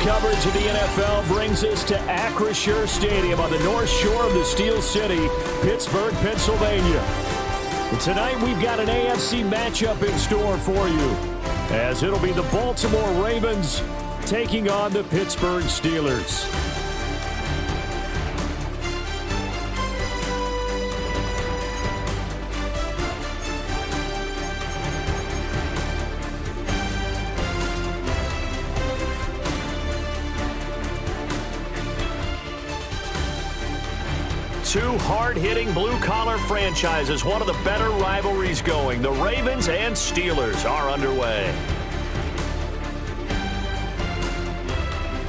coverage of the NFL brings us to Acrisure Stadium on the north shore of the Steel City, Pittsburgh, Pennsylvania. And tonight we've got an AFC matchup in store for you, as it'll be the Baltimore Ravens taking on the Pittsburgh Steelers. Two hard-hitting blue-collar franchises, one of the better rivalries going. The Ravens and Steelers are underway.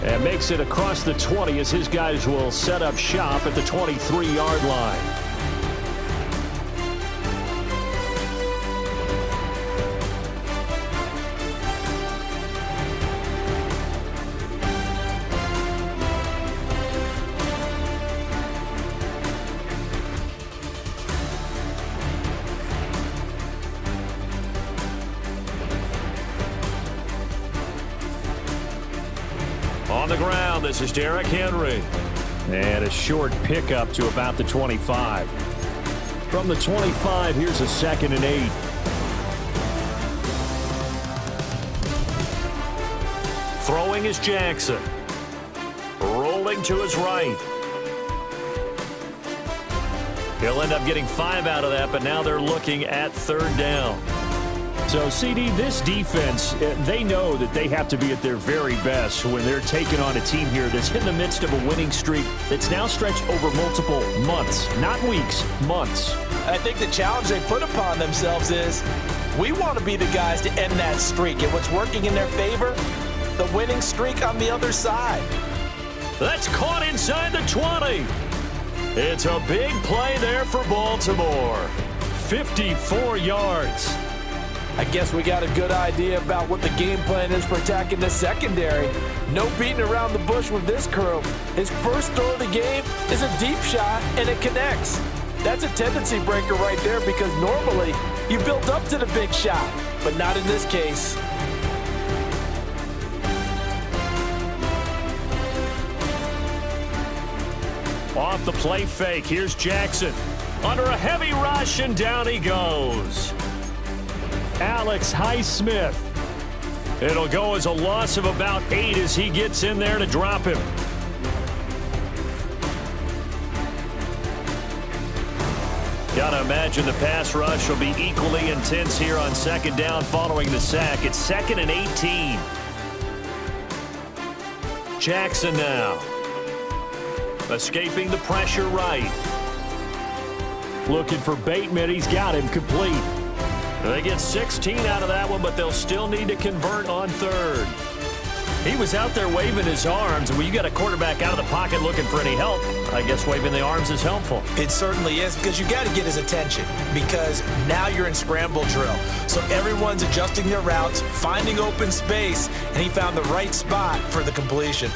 And makes it across the 20 as his guys will set up shop at the 23-yard line. On the ground, this is Derrick Henry. And a short pickup to about the 25. From the 25, here's a 2nd and 8. Throwing is Jackson. Rolling to his right. He'll end up getting 5 out of that, but now they're looking at 3rd down. So, CD, this defense, they know that they have to be at their very best when they're taking on a team here that's in the midst of a winning streak that's now stretched over multiple months, not weeks, months. I think the challenge they put upon themselves is we want to be the guys to end that streak. And what's working in their favor? The winning streak on the other side. That's caught inside the 20. It's a big play there for Baltimore. 54 yards. I guess we got a good idea about what the game plan is for attacking the secondary. No beating around the bush with this crew. His first throw of the game is a deep shot, and it connects. That's a tendency breaker right there because normally you build up to the big shot, but not in this case. Off the play fake, here's Jackson. Under a heavy rush, and down he goes. Alex Highsmith. It'll go as a loss of about 8 as he gets in there to drop him. Gotta imagine the pass rush will be equally intense here on 2nd down following the sack. It's 2nd and 18. Jackson now. Escaping the pressure right. Looking for Bateman. He's got him complete. They get 16 out of that one, but they'll still need to convert on 3rd. He was out there waving his arms, and when you got a quarterback out of the pocket looking for any help, I guess waving the arms is helpful. It certainly is, because you got to get his attention, because now you're in scramble drill. So everyone's adjusting their routes, finding open space, and he found the right spot for the completion.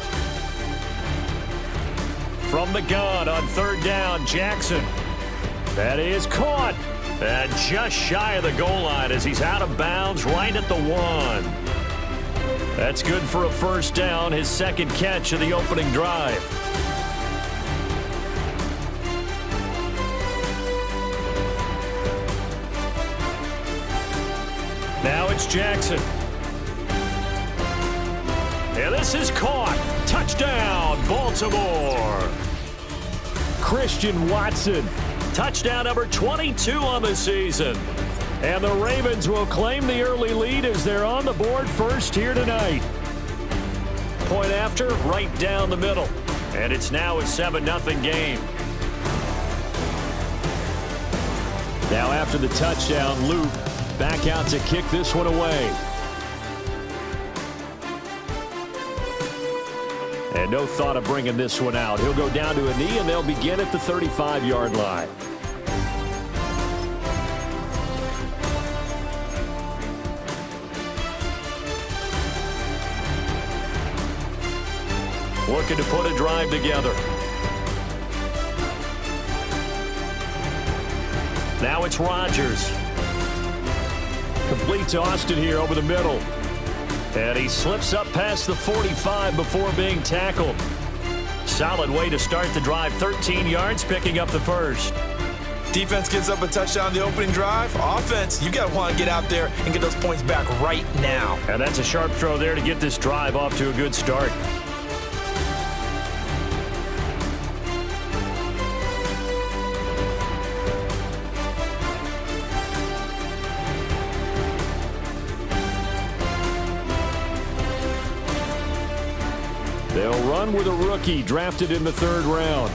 From the gun on 3rd down, Jackson. That is caught. And just shy of the goal line as he's out of bounds right at the 1. That's good for a 1st down, his 2nd catch of the opening drive. Now it's Jackson. And this is caught. Touchdown, Baltimore. Christian Watson. Touchdown number 22 on the season. And the Ravens will claim the early lead as they're on the board first here tonight. Point after, right down the middle. And it's now a 7-0 game. Now after the touchdown, Luke back out to kick this one away. And no thought of bringing this one out. He'll go down to a knee, and they'll begin at the 35-yard line. Looking to put a drive together. Now it's Rodgers. Complete to Austin here over the middle. And he slips up past the 45 before being tackled. Solid way to start the drive. 13 yards, picking up the first. Defense gives up a touchdown on the opening drive. Offense, you got to want to get out there and get those points back right now. And that's a sharp throw there to get this drive off to a good start. They'll run with a rookie drafted in the 3rd round.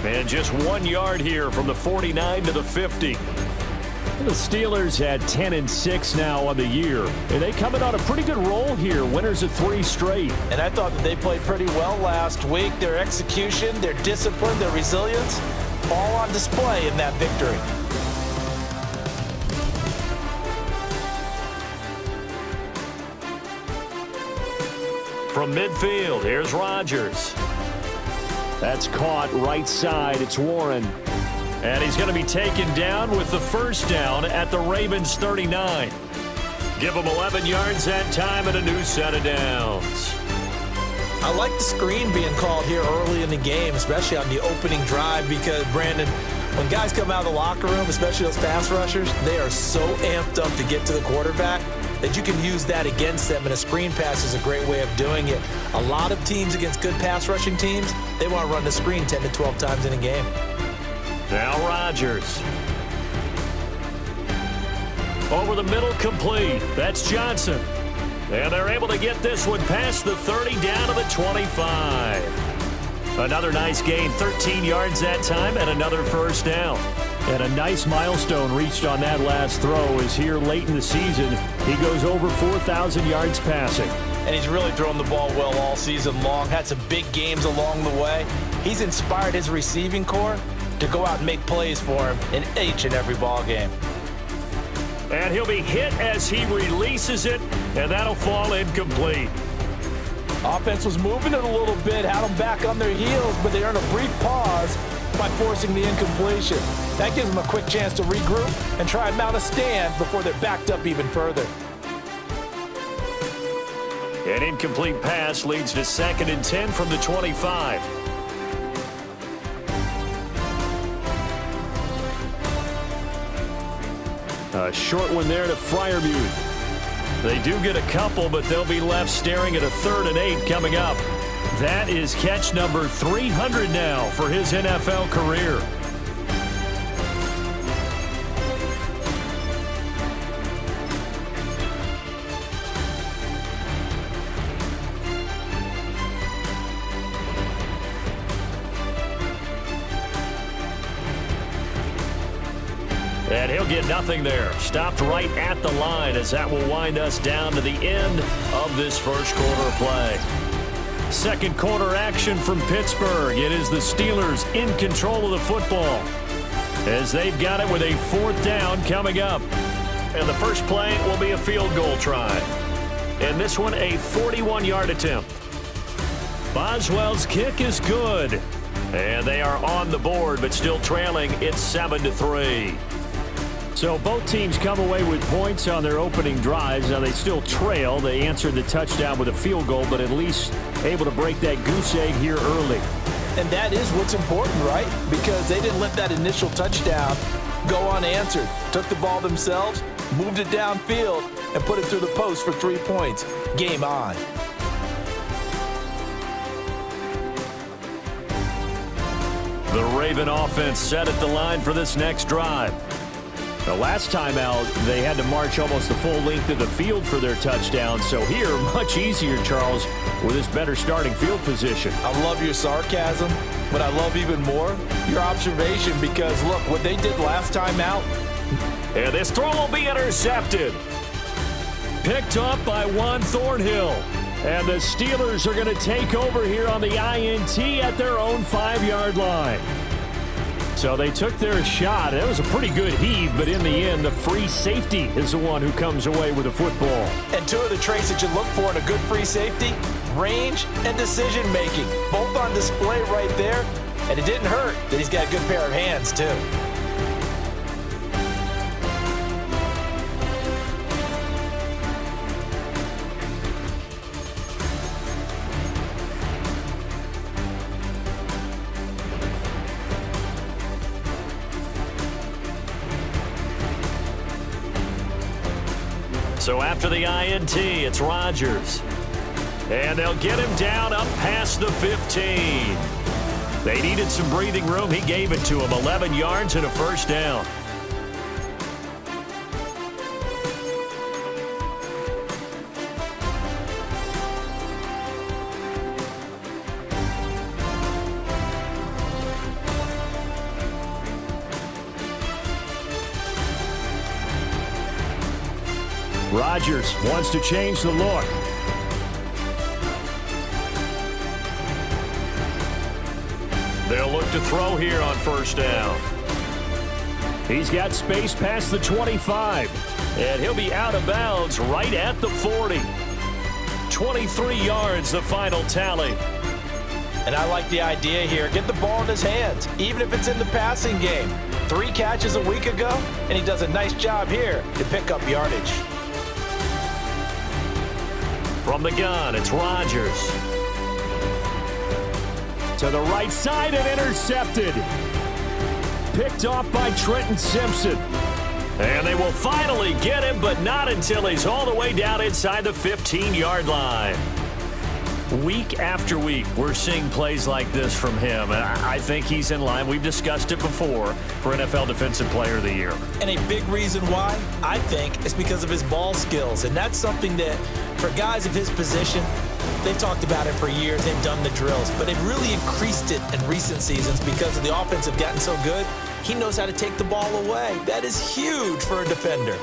And just 1 yard here from the 49 to the 50. The Steelers had 10-6 now on the year. And they coming on a pretty good roll here. Winners of 3 straight. And I thought that they played pretty well last week. Their execution, their discipline, their resilience, all on display in that victory. From midfield, here's Rodgers. That's caught right side. It's Warren. And he's going to be taken down with the first down at the Ravens 39. Give them 11 yards that time and a new set of downs. I like the screen being called here early in the game, especially on the opening drive, because, Brandon, when guys come out of the locker room, especially those pass rushers, they are so amped up to get to the quarterback that you can use that against them, and a screen pass is a great way of doing it. A lot of teams against good pass rushing teams, they want to run the screen 10 to 12 times in a game. Now Rodgers. Over the middle, complete. That's Johnson. And they're able to get this one past the 30 down to the 25. Another nice gain, 13 yards that time, and another first down. And a nice milestone reached on that last throw is here late in the season. He goes over 4,000 yards passing. And he's really thrown the ball well all season long. Had some big games along the way. He's inspired his receiving corps to go out and make plays for him in each and every ball game. And he'll be hit as he releases it, and that'll fall incomplete. Offense was moving it a little bit, had them back on their heels, but they earned a brief pause by forcing the incompletion. That gives them a quick chance to regroup and try and mount a stand before they're backed up even further. An incomplete pass leads to 2nd and 10 from the 25. A short one there to Freiermuth. They do get a couple, but they'll be left staring at a 3rd and 8 coming up. That is catch number 300 now for his NFL career. And he'll get nothing there. Stopped right at the line as that will wind us down to the end of this first quarter of play. Second quarter action from Pittsburgh. It is the Steelers in control of the football as they've got it with a 4th down coming up. And the first play will be a field goal try. And this one a 41-yard attempt. Boswell's kick is good. And they are on the board but still trailing. It's 7-3. So both teams come away with points on their opening drives. Now they still trail. They answered the touchdown with a field goal, but at least able to break that goose egg here early. And that is what's important, right? Because they didn't let that initial touchdown go unanswered. Took the ball themselves, moved it downfield, and put it through the post for 3 points. Game on. The Raven offense set at the line for this next drive. The last time out, they had to march almost the full length of the field for their touchdown. So here, much easier, Charles, with this better starting field position. I love your sarcasm, but I love even more your observation because, look, what they did last time out. And this throw will be intercepted. Picked up by Juan Thornhill. And the Steelers are going to take over here on the INT at their own 5-yard line. So they took their shot. It was a pretty good heave, but in the end, the free safety is the one who comes away with the football. And 2 of the traits that you look for in a good free safety, range and decision-making. Both on display right there. And it didn't hurt that he's got a good pair of hands, too. So after the INT, it's Rodgers. And they'll get him down up past the 15. They needed some breathing room. He gave it to him. 11 yards and a first down. Rodgers wants to change the look. They'll look to throw here on first down. He's got space past the 25. And he'll be out of bounds right at the 40. 23 yards, the final tally. And I like the idea here. Get the ball in his hands, even if it's in the passing game. 3 catches a week ago, and he does a nice job here to pick up yardage. From the gun, it's Rodgers. To the right side and intercepted. Picked off by Trenton Simpson. And they will finally get him, but not until he's all the way down inside the 15-yard line. Week after week, we're seeing plays like this from him. And I think he's in line. We've discussed it before for NFL Defensive Player of the Year. And a big reason why, I think, is because of his ball skills. And that's something that, for guys of his position, they've talked about it for years. They've done the drills. But they've really increased it in recent seasons because of the offense have gotten so good. He knows how to take the ball away. That is huge for a defender.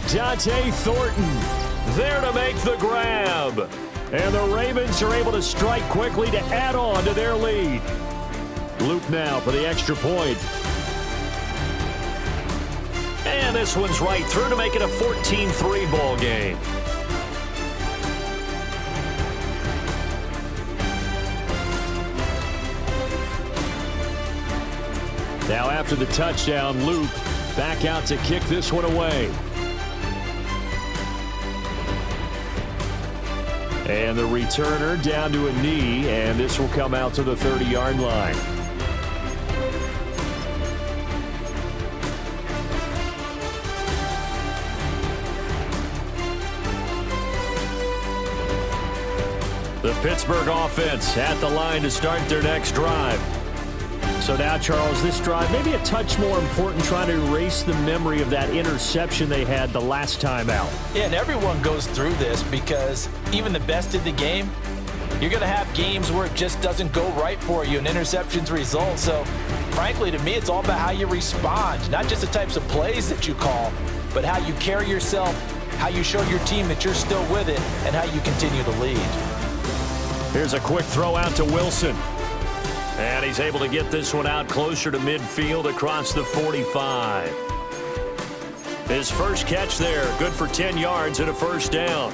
Dante Thornton there to make the grab. And the Ravens are able to strike quickly to add on to their lead. Luke now for the extra point. And this one's right through to make it a 14-3 ball game. Now after the touchdown, Luke back out to kick this one away. And the returner down to a knee, and this will come out to the 30-yard line. The Pittsburgh offense at the line to start their next drive. So now, Charles, this drive maybe a touch more important, trying to erase the memory of that interception they had the last time out. Yeah, and everyone goes through this because even the best in the game, you're going to have games where it just doesn't go right for you and interceptions result. So, frankly, to me, it's all about how you respond, not just the types of plays that you call, but how you carry yourself, how you show your team that you're still with it, and how you continue to lead. Here's a quick throw out to Wilson. And he's able to get this one out closer to midfield across the 45. His first catch there, good for 10 yards and a first down.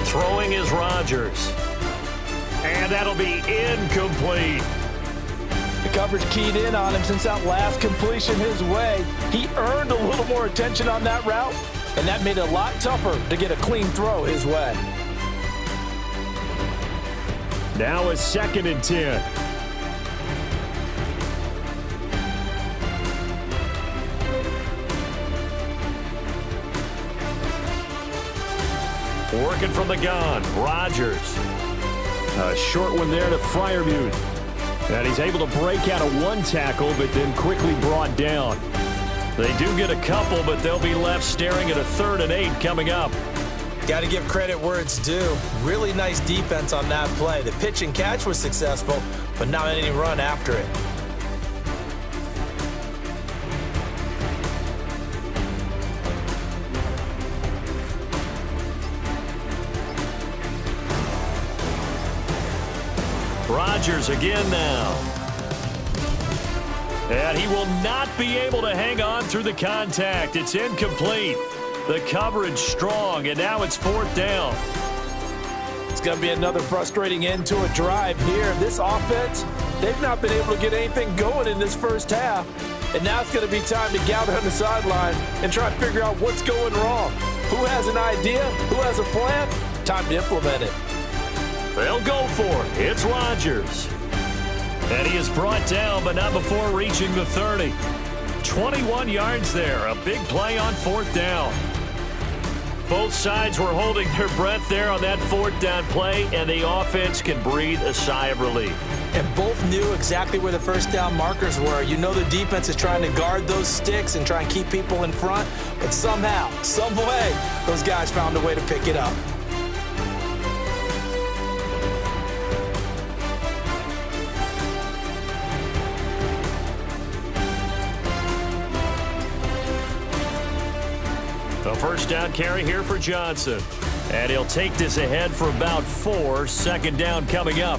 Throwing is Rodgers. And that'll be incomplete. The coverage keyed in on him since that last completion his way. He earned a little more attention on that route, and that made it a lot tougher to get a clean throw his way. Now a 2nd and 10. Working from the gun, Rodgers. A short one there to Freiermuth. And he's able to break out of one tackle, but then quickly brought down. They do get a couple, but they'll be left staring at a 3rd and 8 coming up. Got to give credit where it's due. Really nice defense on that play. The pitch and catch was successful, but not any run after it. Rodgers again now. And he will not be able to hang on through the contact. It's incomplete. The coverage strong, and now it's 4th down. It's going to be another frustrating end to a drive here. This offense, they've not been able to get anything going in this first half. And now it's going to be time to gather on the sidelines and try to figure out what's going wrong. Who has an idea? Who has a plan? Time to implement it. They'll go for it. It's Rodgers. And he is brought down, but not before reaching the 30. 21 yards there. A big play on 4th down. Both sides were holding their breath there on that 4th down play, and the offense can breathe a sigh of relief. And both knew exactly where the first down markers were. You know the defense is trying to guard those sticks and try and keep people in front, but somehow, some way, those guys found a way to pick it up. A first down carry here for Johnson. And he'll take this ahead for about 4. 2nd down coming up.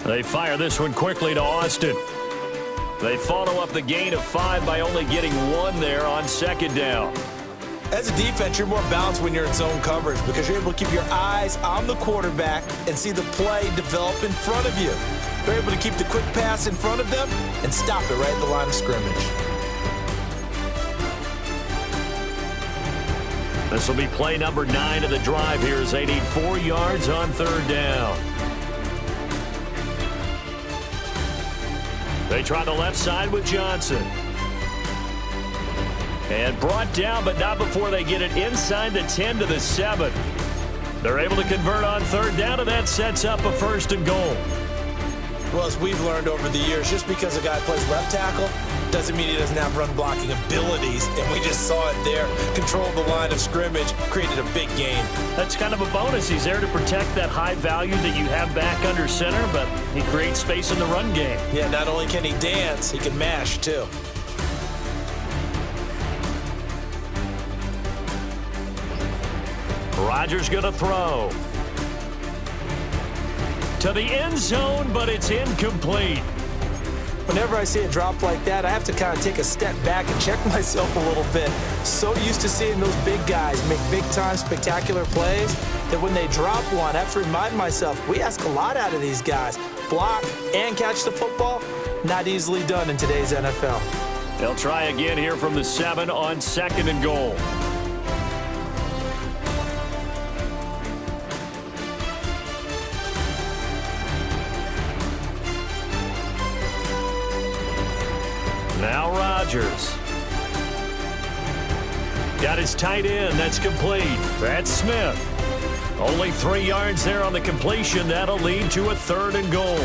They fire this one quickly to Austin. They follow up the gain of 5 by only getting 1 there on 2nd down. As a defense, you're more balanced when you're in zone coverage because you're able to keep your eyes on the quarterback and see the play develop in front of you. You're able to keep the quick pass in front of them and stop it right at the line of scrimmage. This will be play number 9 of the drive here as they need 4 yards on 3rd down. They try the left side with Johnson. And brought down, but not before they get it inside the 10 to the 7. They're able to convert on 3rd down, and that sets up a 1st and goal. Well, as we've learned over the years, just because a guy plays left tackle doesn't mean he doesn't have run blocking abilities, and we just saw it there. Controlled the line of scrimmage, created a big gain. That's kind of a bonus. He's there to protect that high value that you have back under center, but he creates space in the run game. Yeah, not only can he dance, he can mash too. Rodgers going to throw. To the end zone, but it's incomplete. Whenever I see a drop like that, I have to kind of take a step back and check myself a little bit. So used to seeing those big guys make big-time spectacular plays that when they drop one, I have to remind myself, we ask a lot out of these guys. Block and catch the football, not easily done in today's NFL. They'll try again here from the 7 on 2nd and goal. Now Rodgers. Got his tight end. That's complete. That's Smith. Only 3 yards there on the completion. That'll lead to a 3rd and goal.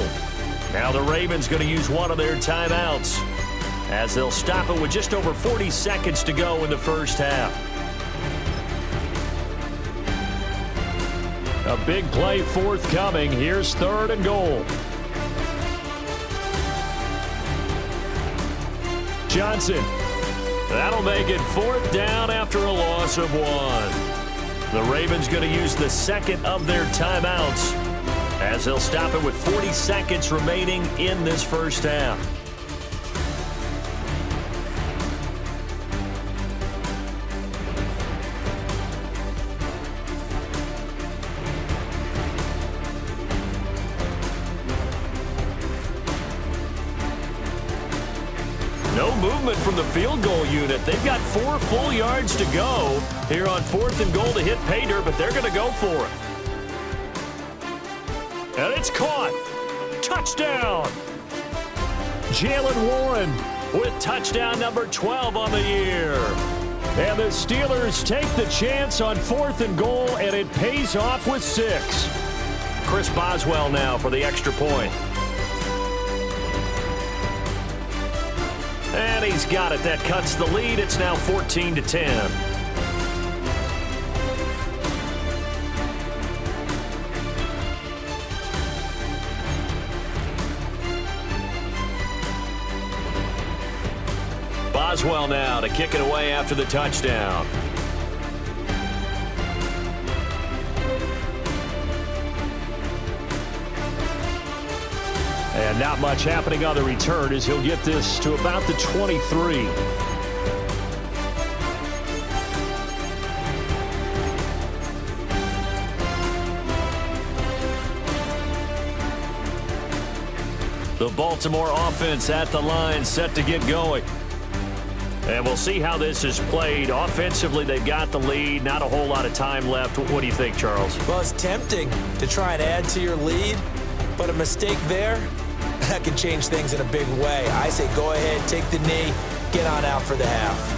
Now the Ravens going to use one of their timeouts as they'll stop it with just over 40 seconds to go in the first half. A big play forthcoming. Here's 3rd and goal. Johnson. That'll make it 4th down after a loss of 1. The Ravens going to use the 2nd of their timeouts as they'll stop it with 40 seconds remaining in this first half. No movement from the field goal unit. They've got 4 full yards to go here on 4th and goal to hit pay dirt, but they're going to go for it. And it's caught. Touchdown. Jalen Warren with touchdown number 12 on the year. And the Steelers take the chance on 4th and goal, and it pays off with 6. Chris Boswell now for the extra point. And he's got it. That cuts the lead. It's now 14-10. Boswell now to kick it away after the touchdown. And not much happening on the return as he'll get this to about the 23. The Baltimore offense at the line, set to get going. And we'll see how this is played. Offensively, they've got the lead. Not a whole lot of time left. What do you think, Charles? Well, it's tempting to try and add to your lead, but a mistake there, that can change things in a big way. I say go ahead, take the knee, get on out for the half.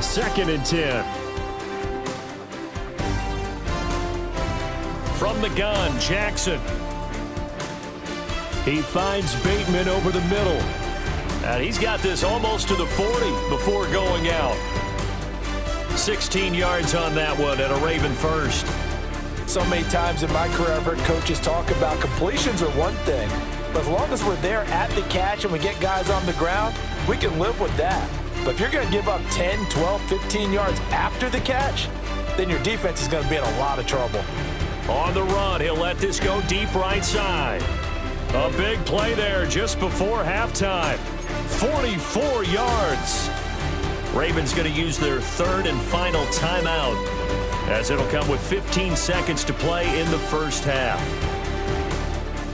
Second and 10. From the gun, Jackson. He finds Bateman over the middle. And he's got this almost to the 40 before going out. 16 yards on that one and a Raven first. So many times in my career I've heard coaches talk about completions are one thing. But as long as we're there at the catch and we get guys on the ground, we can live with that. But if you're going to give up 10, 12, 15 yards after the catch, then your defense is going to be in a lot of trouble. On the run, he'll let this go deep right side. A big play there just before halftime. 44 yards. Ravens going to use their third and final timeout, as it'll come with 15 seconds to play in the first half.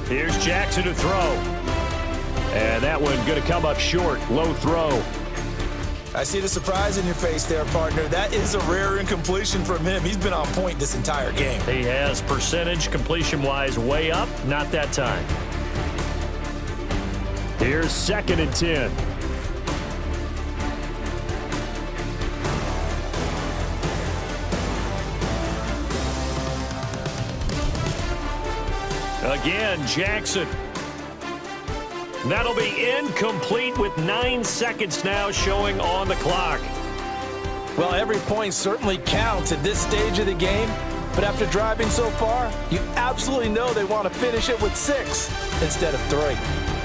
Here's Jackson to throw. And that one going to come up short. Low throw. I see the surprise in your face there, partner. That is a rare incompletion from him. He's been on point this entire game. He has percentage completion-wise way up. Not that time. Here's second and 10. Again, Jackson. That'll be incomplete with 9 seconds now showing on the clock. Well, every point certainly counts at this stage of the game, but after driving so far, you absolutely know they want to finish it with 6 instead of 3.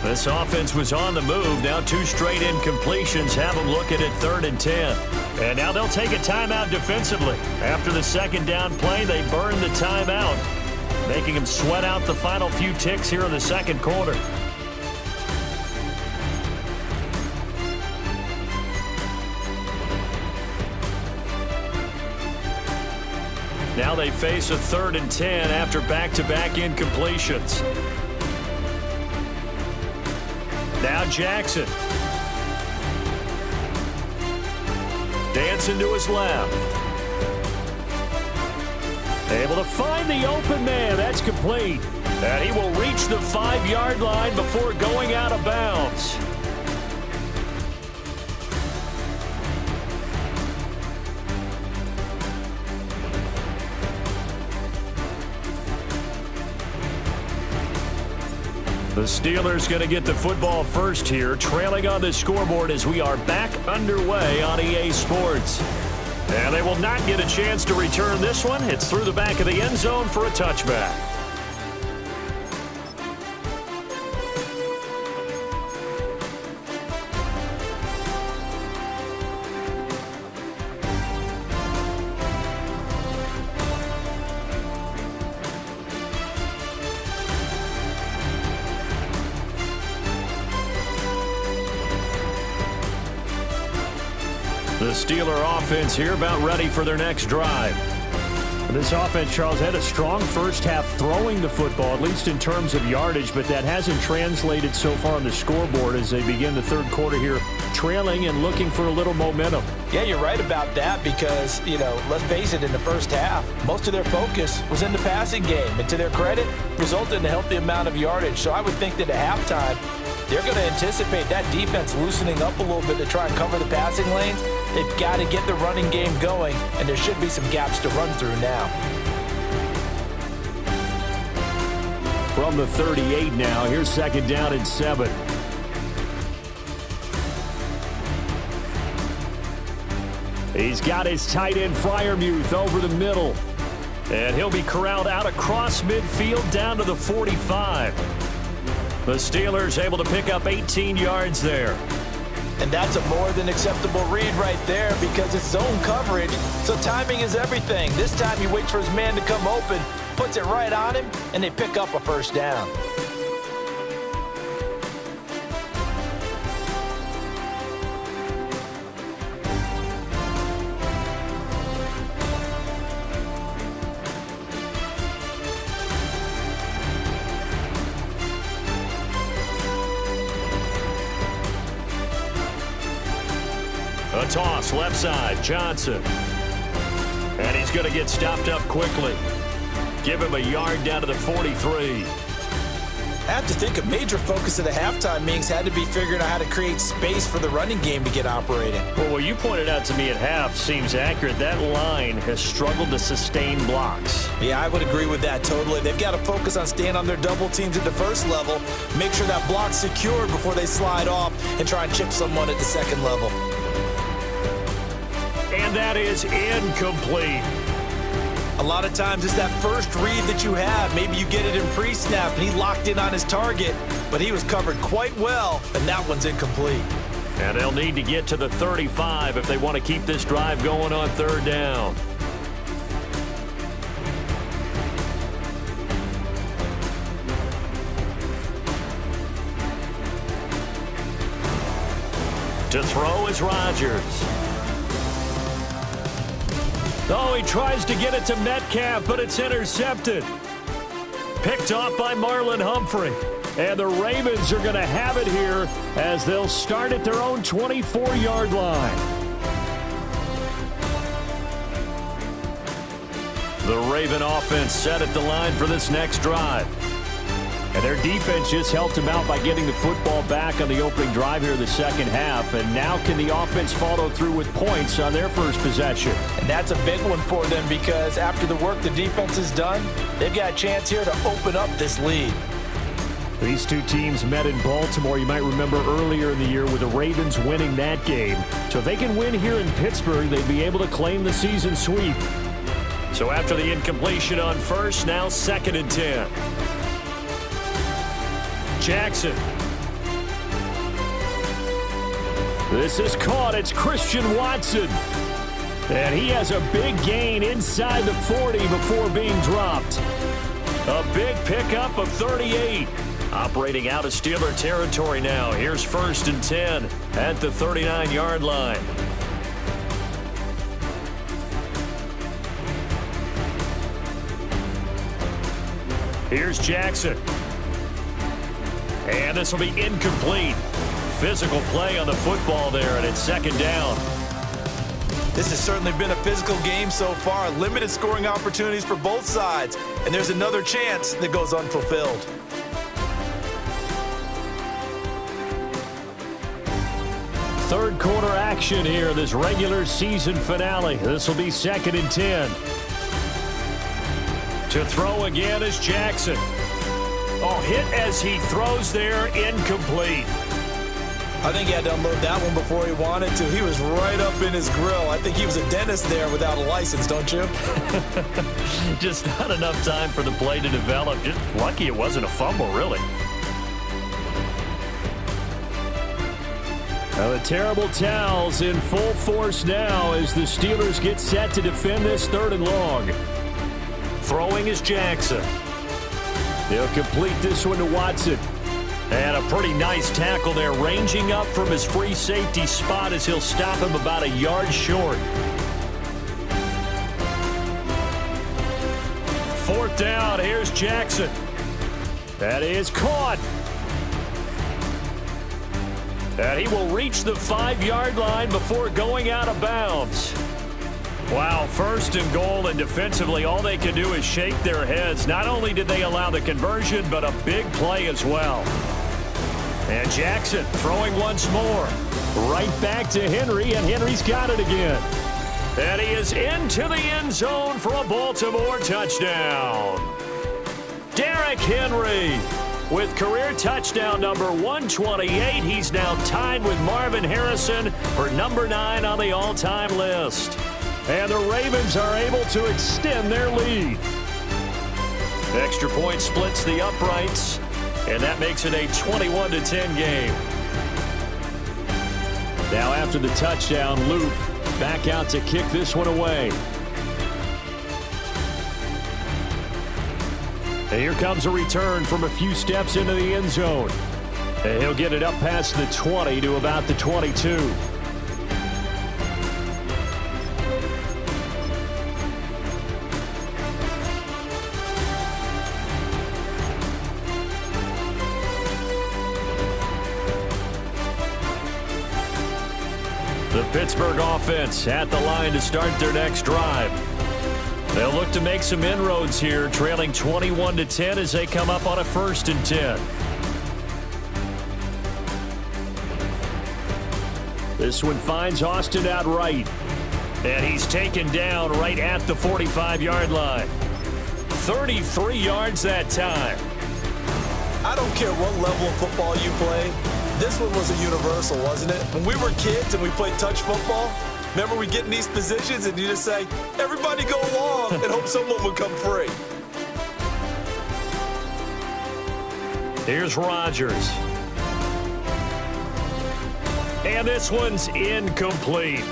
This offense was on the move. Now 2 straight incompletions have them looking at third and 10. And now they'll take a timeout defensively. After the second down play, they burn the timeout, making them sweat out the final few ticks here in the second quarter. Now they face a third and 10 after back-to-back incompletions. Now Jackson. Dancing to his left. Able to find the open man. That's complete. And he will reach the 5-yard line before going out of bounds. The Steelers going to get the football first here, trailing on the scoreboard as we are back underway on EA Sports. And they will not get a chance to return this one. It's through the back of the end zone for a touchback. The Steeler offense here about ready for their next drive. This offense, Charles, had a strong first half throwing the football, at least in terms of yardage, but that hasn't translated so far on the scoreboard as they begin the third quarter here, trailing and looking for a little momentum. Yeah, you're right about that because, let's face it, in the first half, most of their focus was in the passing game. And to their credit, resulted in a healthy amount of yardage. So I would think that at halftime, they're going to anticipate that defense loosening up a little bit to try and cover the passing lanes. They've got to get the running game going, and there should be some gaps to run through now. From the 38 now, here's second down and 7. He's got his tight end Freiermuth over the middle. And he'll be corralled out across midfield down to the 45. The Steelers able to pick up 18 yards there. And that's a more than acceptable read right there because it's zone coverage, so timing is everything. This time he waits for his man to come open, puts it right on him, and they pick up a first down. A toss left side, Johnson. And he's going to get stopped up quickly. Give him a yard down to the 43. I have to think a major focus of the halftime meetings had to be figuring out how to create space for the running game to get operating. Well, what you pointed out to me at half seems accurate. That line has struggled to sustain blocks. Yeah, I would agree with that totally. They've got to focus on staying on their double teams at the first level, make sure that block's secured before they slide off and try and chip someone at the second level. And that is incomplete. A lot of times it's that first read that you have. Maybe you get it in pre-snap and he locked in on his target, but he was covered quite well, and that one's incomplete. And they'll need to get to the 35 if they want to keep this drive going on third down. To throw is Rodgers. Oh, he tries to get it to Metcalf, but it's intercepted. Picked off by Marlon Humphrey. And the Ravens are going to have it here as they'll start at their own 24-yard line. The Raven offense set at the line for this next drive. And their defense just helped them out by getting the football back on the opening drive here in the second half. And now can the offense follow through with points on their first possession? And that's a big one for them because after the work the defense has done, they've got a chance here to open up this lead. These two teams met in Baltimore, you might remember earlier in the year, with the Ravens winning that game. So if they can win here in Pittsburgh, they'd be able to claim the season sweep. So after the incompletion on first, now 2nd and 10. Jackson. This is caught. It's Christian Watson. And he has a big gain inside the 40 before being dropped. A big pickup of 38. Operating out of Steeler territory now. Here's 1st and 10 at the 39-yard line. Here's Jackson. And this will be incomplete. Physical play on the football there, and it's 2nd down. This has certainly been a physical game so far. Limited scoring opportunities for both sides. And there's another chance that goes unfulfilled. Third quarter action here, this regular season finale. This will be 2nd and 10. To throw again is Jackson. Oh, hit as he throws there, incomplete. I think he had to unload that one before he wanted to. He was right up in his grill. I think he was a dentist there without a license, don't you? Just not enough time for the play to develop. Just lucky it wasn't a fumble, really. Now the terrible towels in full force now as the Steelers get set to defend this 3rd and long. Throwing is Jackson. They'll complete this one to Watson. And a pretty nice tackle there, ranging up from his free safety spot as he'll stop him about a yard short. 4th down, here's Jackson. That is caught. And he will reach the 5-yard line before going out of bounds. Wow, 1st and goal, and defensively all they can do is shake their heads. Not only did they allow the conversion, but a big play as well. And Jackson throwing once more. Right back to Henry, and Henry's got it again. And he is into the end zone for a Baltimore touchdown. Derrick Henry with career touchdown number 128. He's now tied with Marvin Harrison for number 9 on the all-time list. And the Ravens are able to extend their lead. Extra point splits the uprights, and that makes it a 21-10 game. Now after the touchdown, Luke back out to kick this one away. And here comes a return from a few steps into the end zone. And he'll get it up past the 20 to about the 22. The Pittsburgh offense at the line to start their next drive. They'll look to make some inroads here, trailing 21-10 as they come up on a 1st and 10. This one finds Austin out right. And he's taken down right at the 45-yard line. 33 yards that time. I don't care what level of football you play. This one was a universal, wasn't it? When we were kids and we played touch football, remember we get in these positions and you just say, everybody go along and hope someone would come free. Here's Rodgers. And this one's incomplete.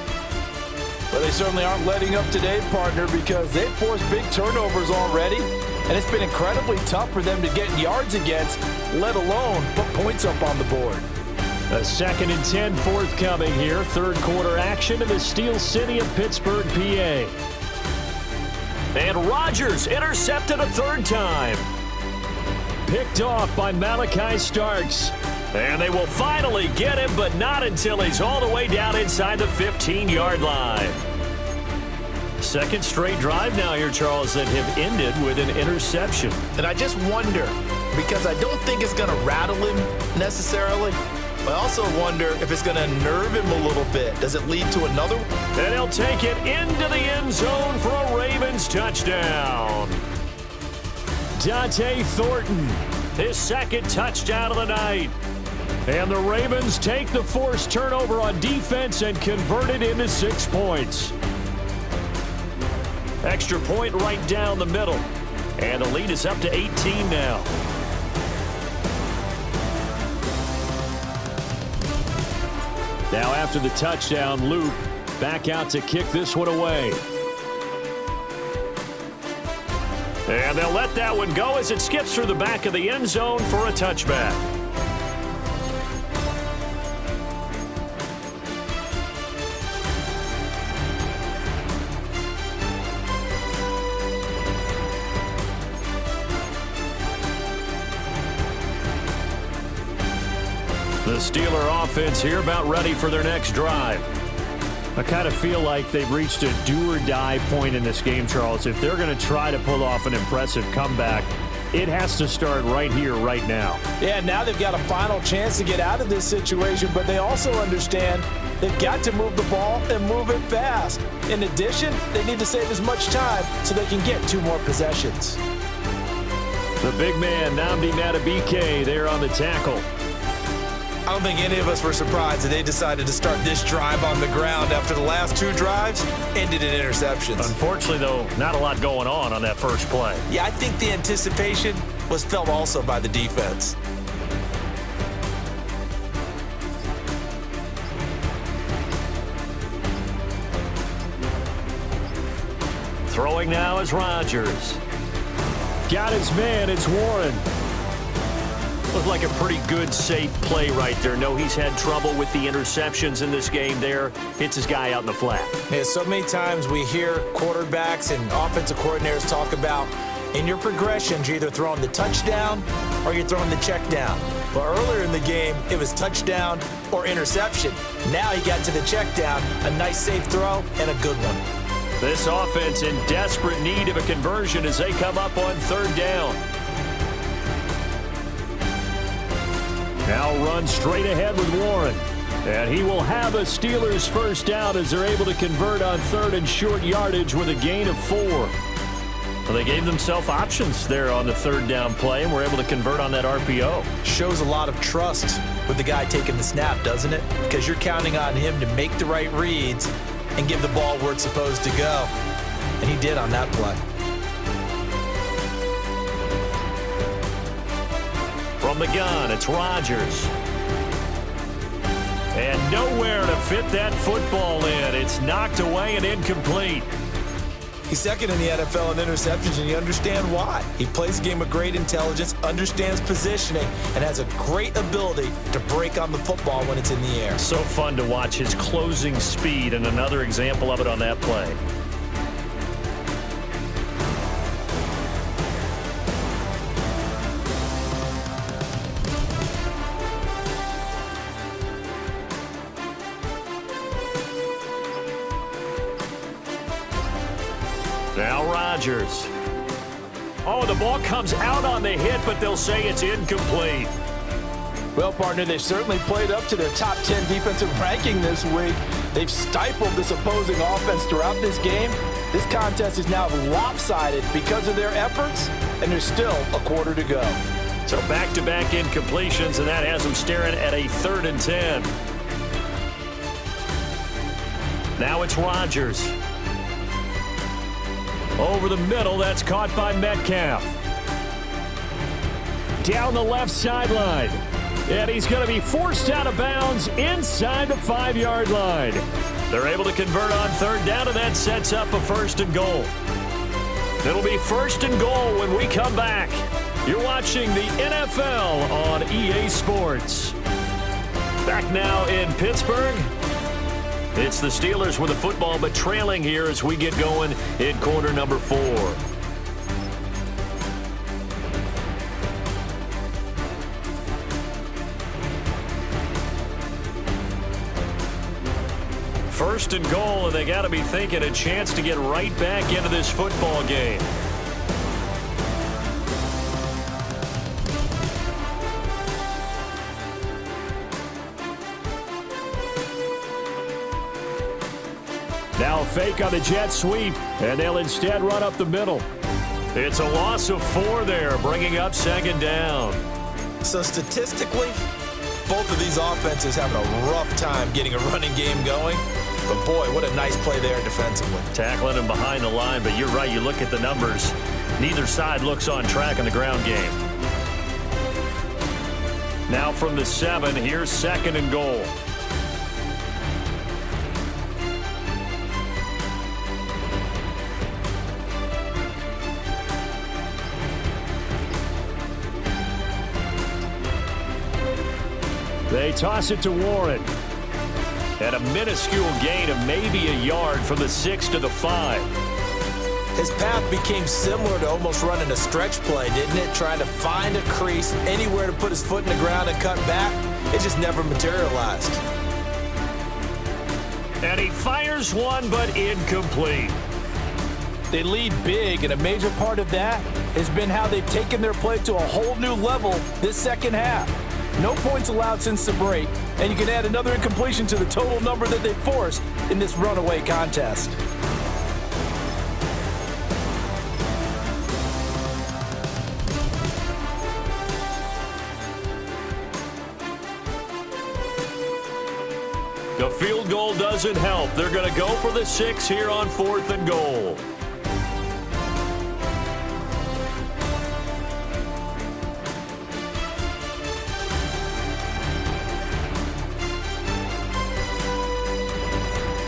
Well, they certainly aren't letting up today, partner, because they've forced big turnovers already, and it's been incredibly tough for them to get yards against, let alone put points up on the board. A 2nd and 10 forthcoming here. 3rd quarter action in the Steel City of Pittsburgh, PA. And Rodgers intercepted a 3rd time. Picked off by Malachi Starks. And they will finally get him, but not until he's all the way down inside the 15-yard line. 2nd straight drive now here, Charles, that have ended with an interception. And I just wonder, because I don't think it's going to rattle him necessarily, but I also wonder if it's going to nerve him a little bit. Does it lead to another? And he'll take it into the end zone for a Ravens touchdown. Dante Thornton, his 2nd touchdown of the night. And the Ravens take the forced turnover on defense and convert it into 6 points. Extra point right down the middle. And the lead is up to 18 now. Now after the touchdown, Luke back out to kick this one away. And they'll let that one go as it skips through the back of the end zone for a touchback. The Steeler offense here about ready for their next drive. I kind of feel like they've reached a do-or-die point in this game, Charles. If they're going to try to pull off an impressive comeback, it has to start right here, right now. Yeah, now they've got a final chance to get out of this situation, but they also understand they've got to move the ball and move it fast. In addition, they need to save as much time so they can get 2 more possessions. The big man, Nnamdi Madubuike, there on the tackle. I don't think any of us were surprised that they decided to start this drive on the ground after the last 2 drives ended in interceptions. Unfortunately, though, not a lot going on that first play. Yeah, I think the anticipation was felt also by the defense. Throwing now is Rodgers. Got his man, it's Warren. Looked like a pretty good, safe play right there. No, he's had trouble with the interceptions in this game there. Hits his guy out in the flat. Yeah, so many times we hear quarterbacks and offensive coordinators talk about in your progressions, you're either throwing the touchdown or you're throwing the check down. But earlier in the game, it was touchdown or interception. Now he got to the check down, a nice safe throw, and a good one. This offense in desperate need of a conversion as they come up on 3rd down. Now run straight ahead with Warren. And he will have a Steelers first down as they're able to convert on 3rd and short yardage with a gain of 4. Well, they gave themselves options there on the 3rd down play and were able to convert on that RPO. Shows a lot of trust with the guy taking the snap, doesn't it? Because you're counting on him to make the right reads and give the ball where it's supposed to go. And he did on that play. From the gun, it's Rodgers. And nowhere to fit that football in. It's knocked away and incomplete. He's 2nd in the NFL in interceptions, and you understand why. He plays a game with great intelligence, understands positioning, and has a great ability to break on the football when it's in the air. So fun to watch his closing speed, and another example of it on that play. Now Rodgers. Oh, the ball comes out on the hit, but they'll say it's incomplete. Well, partner, they certainly played up to their top 10 defensive ranking this week. They've stifled this opposing offense throughout this game. This contest is now lopsided because of their efforts, and there's still a quarter to go. So back-to-back incompletions, and that has them staring at a 3rd and 10. Now it's Rodgers. Over the middle, that's caught by Metcalf. Down the left sideline. And he's going to be forced out of bounds inside the 5-yard line. They're able to convert on 3rd down, and that sets up a 1st and goal. It'll be 1st and goal when we come back. You're watching the NFL on EA Sports. Back now in Pittsburgh. It's the Steelers with the football, but trailing here as we get going in quarter number 4. First and goal, and they got to be thinking a chance to get right back into this football game. Now a fake on the jet sweep, and they'll instead run up the middle. It's a loss of 4 there, bringing up 2nd down. So statistically, both of these offenses having a rough time getting a running game going. But, boy, what a nice play there defensively. Tackling him behind the line, but you're right. You look at the numbers. Neither side looks on track in the ground game. Now from the 7, here's 2nd and goal. They toss it to Warren. And a minuscule gain of maybe a yard from the 6 to the 5. His path became similar to almost running a stretch play, didn't it? Trying to find a crease, anywhere to put his foot in the ground and cut back. It just never materialized. And he fires one, but incomplete. They lead big, and a major part of that has been how they've taken their play to a whole new level this second half. No points allowed since the break, and you can add another incompletion to the total number that they forced in this runaway contest. The field goal doesn't help. They're going to go for the 6 here on 4th and goal.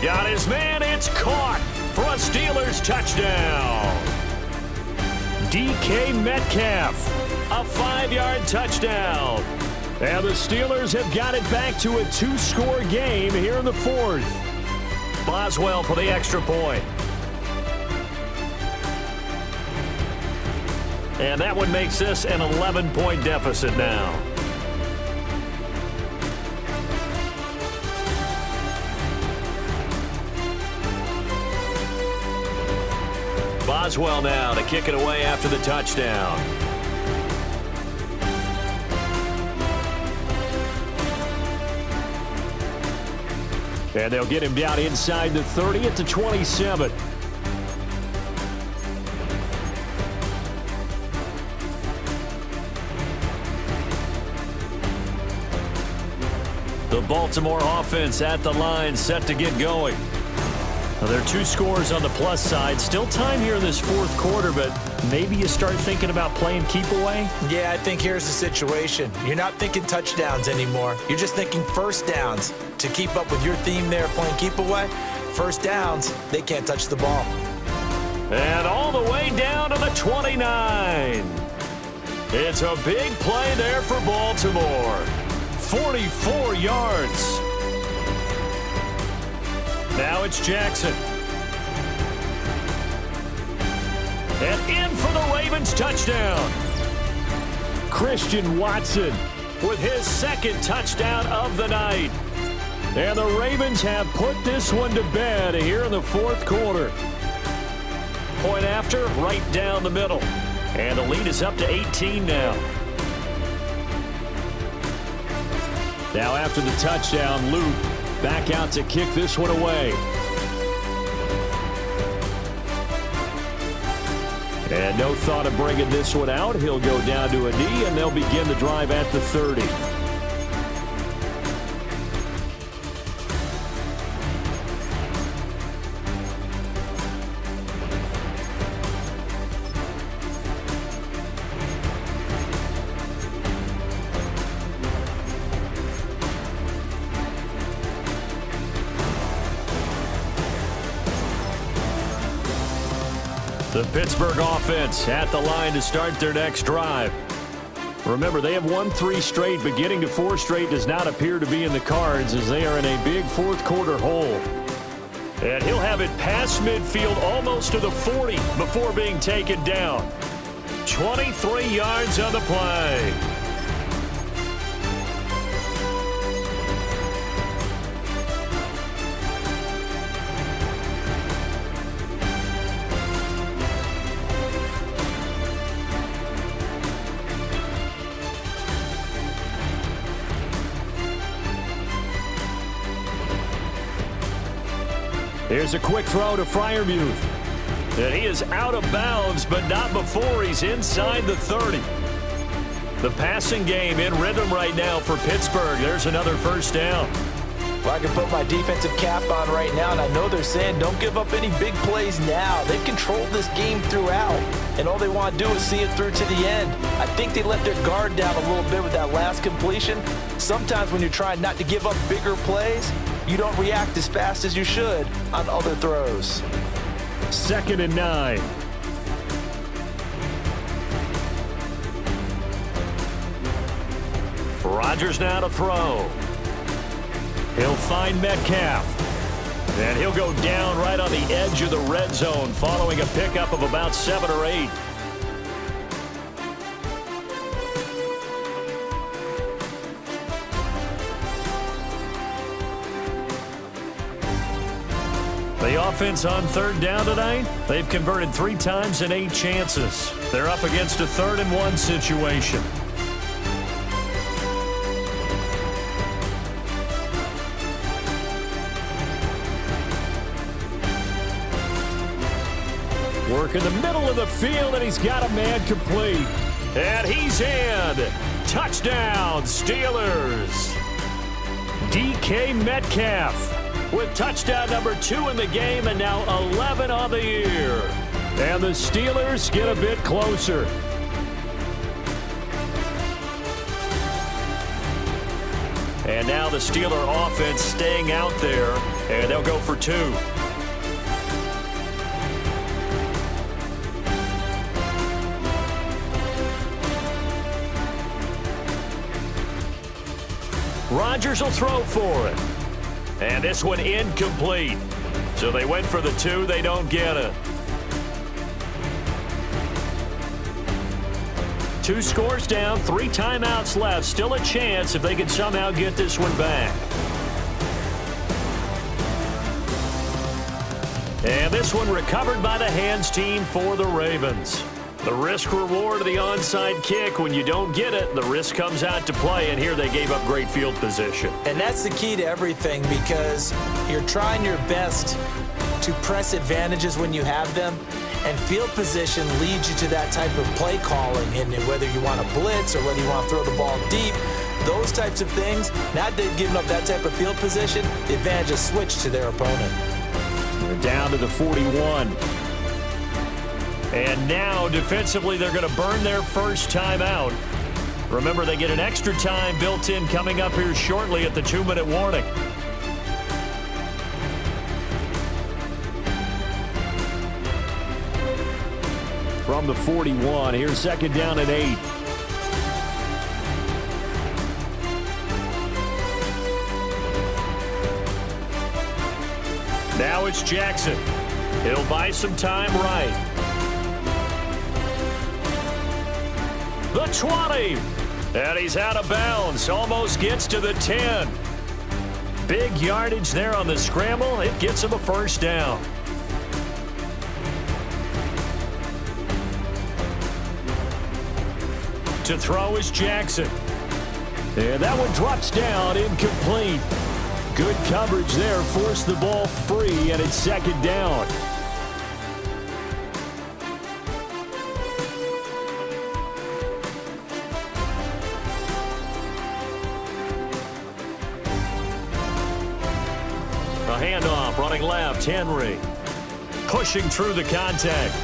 Got his man, it's caught for a Steelers touchdown. DK Metcalf, a 5-yard touchdown. And the Steelers have got it back to a 2-score game here in the 4th. Boswell for the extra point. And that one makes this an 11-point deficit now. Boswell now to kick it away after the touchdown. And they'll get him down inside the 30 at the 27. The Baltimore offense at the line, set to get going. Well, there are 2 scores on the plus side. Still time here in this 4th quarter, but maybe you start thinking about playing keep away? Yeah, I think here's the situation. You're not thinking touchdowns anymore. You're just thinking first downs. To keep up with your theme there, playing keep away, first downs, they can't touch the ball. And all the way down to the 29. It's a big play there for Baltimore. 44 yards. Now it's Jackson. And in for the Ravens touchdown. Christian Watson with his 2nd touchdown of the night. And the Ravens have put this one to bed here in the 4th quarter. point after, right down the middle. And the lead is up to 18 now. Now after the touchdown, Luke back out to kick this one away. And no thought of bringing this one out. He'll go down to a knee, and they'll begin the drive at the 30. The Pittsburgh offense at the line to start their next drive. Remember, they have won 3 straight, but getting to 4 straight does not appear to be in the cards as they are in a big fourth-quarter hole. And he'll have it past midfield almost to the 40 before being taken down. 23 yards on the play. Here's a quick throw to Freiermuth. And he is out of bounds, but not before he's inside the 30. The passing game in rhythm right now for Pittsburgh. There's another first down. Well, I can put my defensive cap on right now, and I know they're saying don't give up any big plays now. They've controlled this game throughout, and all they want to do is see it through to the end. I think they let their guard down a little bit with that last completion. Sometimes when you're trying not to give up bigger plays, you don't react as fast as you should on other throws. 2nd and 9. Rodgers now to throw. He'll find Metcalf. And he'll go down right on the edge of the red zone following a pickup of about 7 or 8. The offense on 3rd down tonight, they've converted 3 times in 8 chances. They're up against a 3rd and 1 situation. Work in the middle of the field, and he's got a man complete. And he's in. Touchdown, Steelers. DK Metcalf with touchdown number 2 in the game, and now 11 on the year. And the Steelers get a bit closer. And now the Steeler offense staying out there, and they'll go for 2. Rodgers will throw for it. And this one incomplete. So they went for the 2. They don't get it. 2 scores down, 3 timeouts left. Still a chance if they can somehow get this one back. And this one recovered by the hands team for the Ravens. The risk-reward of the onside kick, when you don't get it, the risk comes out to play, and here they gave up great field position. And that's the key to everything, because you're trying your best to press advantages when you have them, and field position leads you to that type of play calling, and whether you want to blitz or whether you want to throw the ball deep, those types of things. Now they've given up that type of field position, the advantage is switched to their opponent. They're down to the 41. And now, defensively, they're going to burn their first timeout. Remember, they get an extra time built in coming up here shortly at the 2-minute warning. From the 41, here's 2nd down and 8. Now it's Jackson. He'll buy some time right. The 20. And he's out of bounds. Almost gets to the 10. Big yardage there on the scramble. It gets him a first down. To throw is Jackson. And that one drops down, incomplete. Good coverage there, forced the ball free, and it's second down. A handoff, running left, Henry. Pushing through the contact.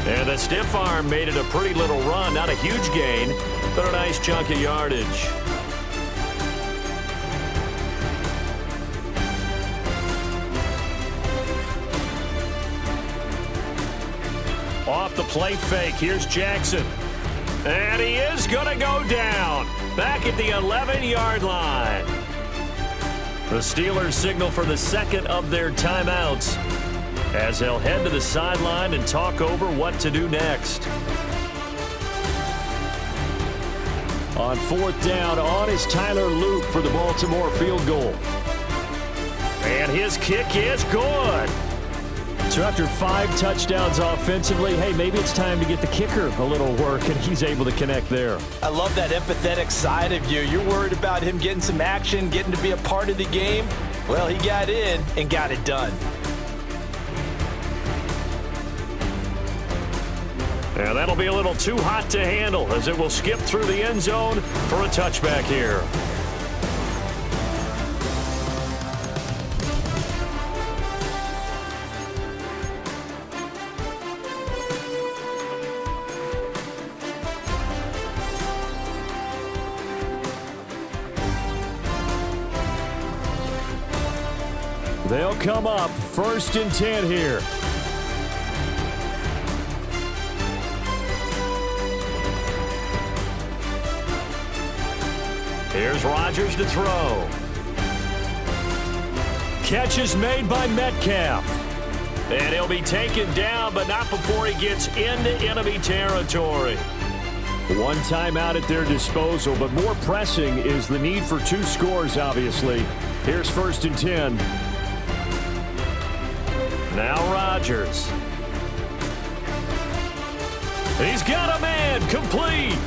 And the stiff arm made it a pretty little run. Not a huge gain, but a nice chunk of yardage. Off the play fake, here's Jackson. And he is going to go down. Back at the 11-yard line. The Steelers signal for the second of their timeouts as they'll head to the sideline and talk over what to do next. On fourth down, on is Tyler Luke for the Baltimore field goal. And his kick is good. So after 5 touchdowns offensively, hey, maybe it's time to get the kicker a little work, and he's able to connect there. I love that empathetic side of you. You're worried about him getting some action, getting to be a part of the game. Well, he got in and got it done. And that'll be a little too hot to handle as it will skip through the end zone for a touchback here. They'll come up 1st and 10 here. Here's Rodgers to throw. Catch is made by Metcalf. And he'll be taken down, but not before he gets into enemy territory. One timeout at their disposal, but more pressing is the need for 2 scores, obviously. Here's 1st and 10. Now Rodgers. He's got a man, complete.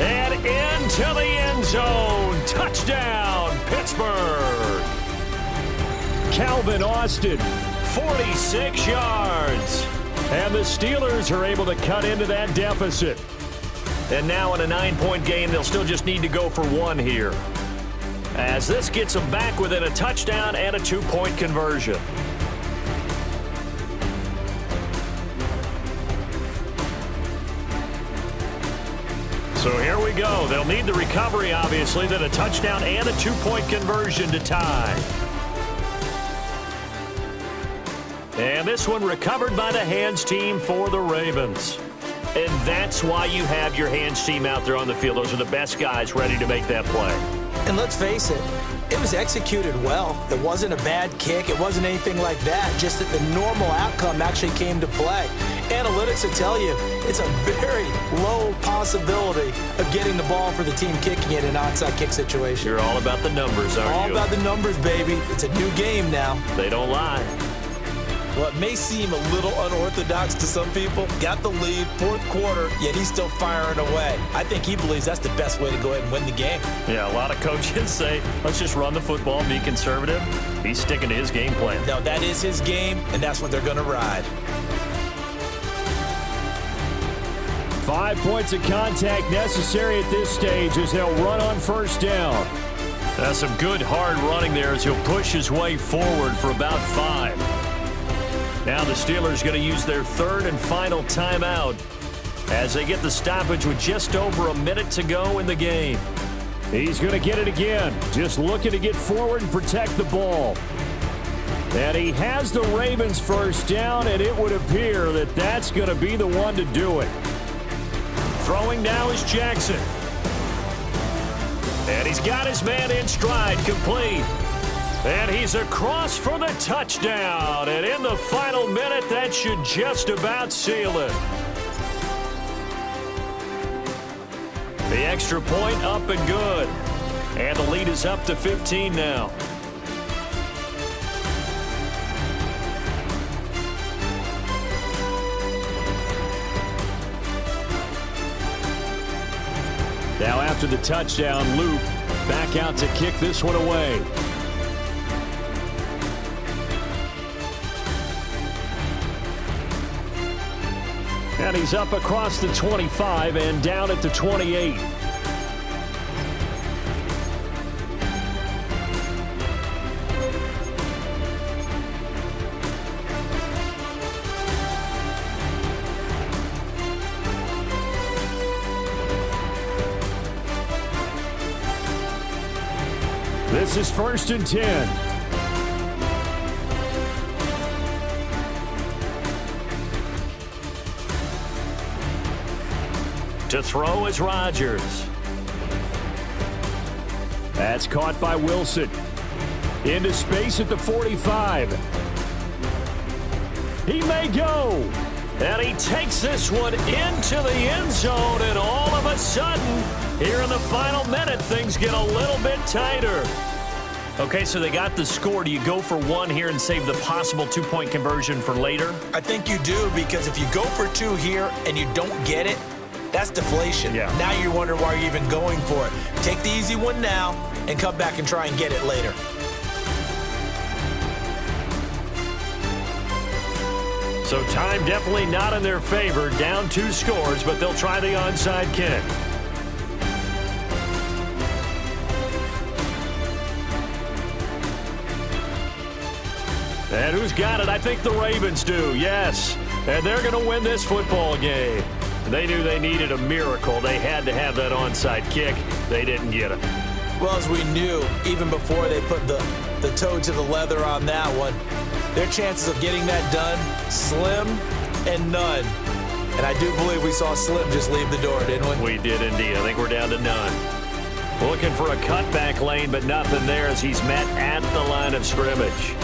And into the end zone. Touchdown, Pittsburgh. Calvin Austin, 46 yards. And the Steelers are able to cut into that deficit. And now in a 9-point game, they'll still just need to go for 1 here, as this gets them back within a touchdown and a 2-point conversion. So here we go. They'll need the recovery, obviously, then a touchdown and a 2-point conversion to tie. And this one recovered by the hands team for the Ravens. And that's why you have your hands team out there on the field. Those are the best guys ready to make that play. And let's face it, it was executed well. It wasn't a bad kick. It wasn't anything like that. Just that the normal outcome actually came to play. Analytics will tell you it's a very low possibility of getting the ball for the team kicking it in an onside kick situation. You're all about the numbers, aren't you? All about the numbers, baby. It's a new game now. They don't lie. Well, it may seem a little unorthodox to some people. Got the lead, 4th quarter, yet he's still firing away. I think he believes that's the best way to go ahead and win the game. Yeah, a lot of coaches say, let's just run the football, be conservative. He's sticking to his game plan. No, that is his game, and that's what they're going to ride. 5 points of contact necessary at this stage as they'll run on 1st down. That's some good hard running there as he'll push his way forward for about 5. Now the Steelers going to use their 3rd and final timeout as they get the stoppage with just over a minute to go in the game. He's going to get it again, just looking to get forward and protect the ball. And he has the Ravens 1st down, and it would appear that that's going to be the one to do it. Throwing now is Jackson. And he's got his man in stride, complete. And he's across for the touchdown. And in the final minute, that should just about seal it. The extra point up and good. And the lead is up to 15 now. after the touchdown. Luke back out to kick this one away. And he's up across the 25 and down at the 28. This is 1st and 10. To throw is Rodgers. That's caught by Wilson. Into space at the 45. He may go. And he takes this one into the end zone. And all of a sudden, here in the final minute, things get a little bit tighter. Okay, so they got the score. Do you go for one here and save the possible two-point conversion for later? I think you do, because if you go for two here and you don't get it, that's deflation. Yeah. Now you're wondering why you're even going for it. Take the easy one now and come back and try and get it later. So time definitely not in their favor. Down 2 scores, but they'll try the onside kick. And who's got it? I think the Ravens do, yes. And they're going to win this football game. They knew they needed a miracle. They had to have that onside kick. They didn't get it. Well, as we knew, even before they put the toe to the leather on that one, their chances of getting that done, slim and none. And I do believe we saw Slim just leave the door, didn't we? We did indeed. I think we're down to none. Looking for a cutback lane, but nothing there as he's met at the line of scrimmage.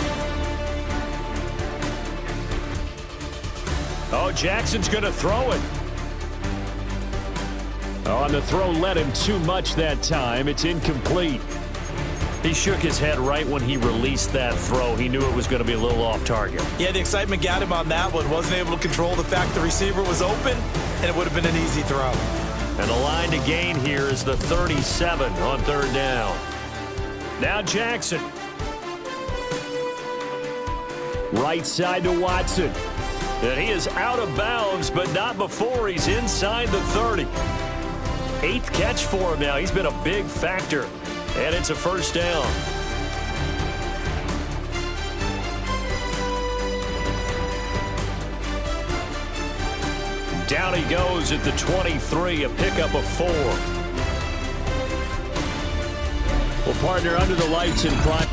Oh, Jackson's going to throw it. Oh, and the throw led him too much that time. It's incomplete. He shook his head right when he released that throw. He knew it was going to be a little off target. Yeah, the excitement got him on that one. Wasn't able to control the fact the receiver was open, and it would have been an easy throw. And the line to gain here is the 37 on 3rd down. Now Jackson. Right side to Watson. And he is out of bounds, but not before he's inside the 30. 8th catch for him now. He's been a big factor. And it's a 1st down. Down he goes at the 23, a pickup of 4. Well, partner, under the lights in prime.